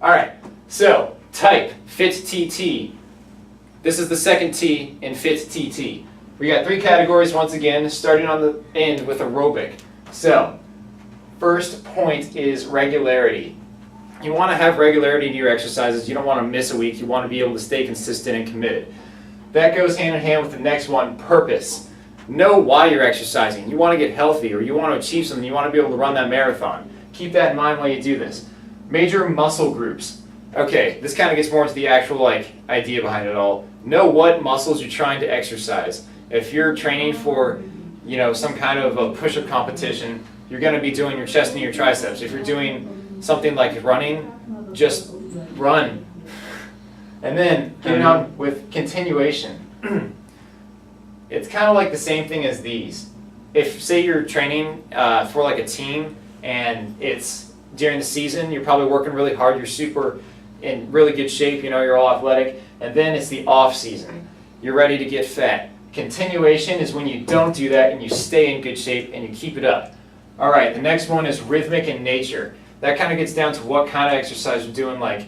All right, so type, FITT-VP. This is the second T in FITT-VP. We got three categories once again, starting on the end with aerobic. So, first point is regularity. You want to have regularity to your exercises. You don't want to miss a week. You want to be able to stay consistent and committed. That goes hand in hand with the next one, purpose. Know why you're exercising. You want to get healthy, or you want to achieve something. You want to be able to run that marathon. Keep that in mind while you do this. Major muscle groups. Okay, this kind of gets more into the actual idea behind it all. Know what muscles you're trying to exercise. If you're training for, some kind of a push-up competition, you're going to be doing your chest and your triceps. If you're doing something like running, just run. And then getting on with continuation. It's kind of like the same thing as these. If, say, you're training for like a team and it's during the season, you're probably working really hard, you're super in really good shape, you're all athletic, and then it's the off season. You're ready to get fat. Continuation is when you don't do that and you stay in good shape and you keep it up. All right, the next one is rhythmic in nature. That kind of gets down to what kind of exercise you're doing. Like,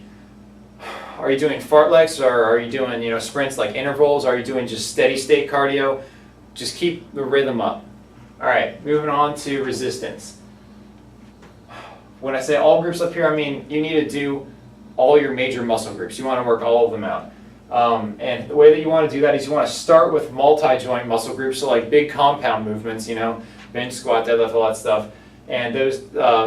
are you doing fartleks, or are you doing sprints like intervals? Are you doing just steady state cardio? Just keep the rhythm up. All right, moving on to resistance. When I say all groups up here, I mean you need to do all your major muscle groups. You want to work all of them out. And the way that you want to do that is you want to start with multi-joint muscle groups, so like big compound movements, bench, squat, deadlift, all that stuff. And those,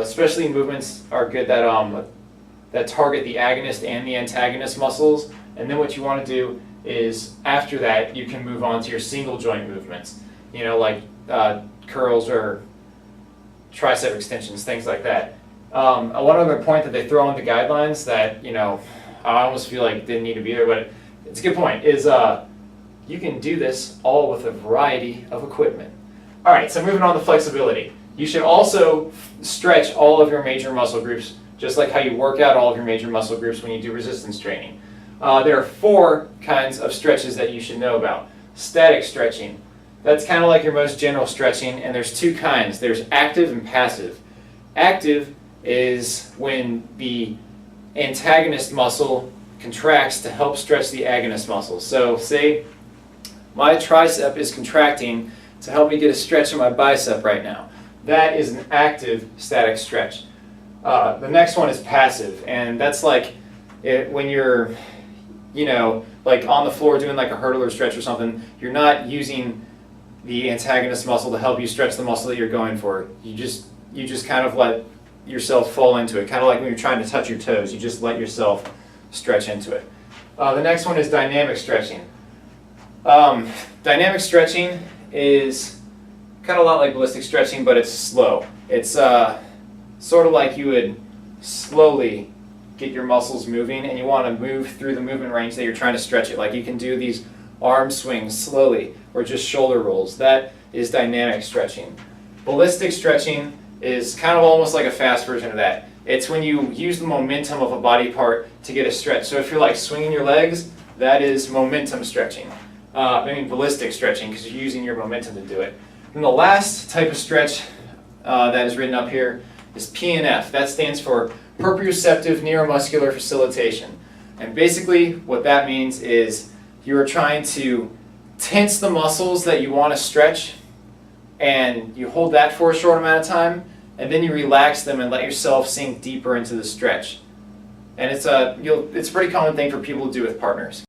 especially movements, are good that target the agonist and the antagonist muscles. And then what you want to do is, after that, you can move on to your single joint movements, like curls or tricep extensions, things like that. One other point that they throw in the guidelines that, I almost feel like didn't need to be there, but it's a good point, is you can do this all with a variety of equipment. All right, so moving on to flexibility. You should also stretch all of your major muscle groups, just like how you work out all of your major muscle groups when you do resistance training. There are 4 kinds of stretches that you should know about. Static stretching. That's kind of like your most general stretching, and there's 2 kinds. There's active and passive. Active is when the antagonist muscle contracts to help stretch the agonist muscle. So say my tricep is contracting to help me get a stretch in my bicep right now. That is an active static stretch. The next one is passive, and that's like when you're, like on the floor doing like a hurdle or stretch or something. You're not using the antagonist muscle to help you stretch the muscle that you're going for. You just kind of let yourself fall into it, kind of like when you're trying to touch your toes. You just let yourself stretch into it. The next one is dynamic stretching. Dynamic stretching is kind of a lot like ballistic stretching, but it's slow. It's sort of like you would slowly get your muscles moving, and you want to move through the movement range that you're trying to stretch it. Like you can do these arm swings slowly, or just shoulder rolls. That is dynamic stretching. Ballistic stretching is kind of almost like a fast version of that. It's when you use the momentum of a body part to get a stretch. So if you're like swinging your legs, that is momentum stretching. Ballistic stretching, because you're using your momentum to do it. And the last type of stretch that is written up here is PNF. That stands for proprioceptive neuromuscular facilitation. And basically what that means is you are trying to tense the muscles that you want to stretch, and you hold that for a short amount of time, and then you relax them and let yourself sink deeper into the stretch. And it's a pretty common thing for people to do with partners.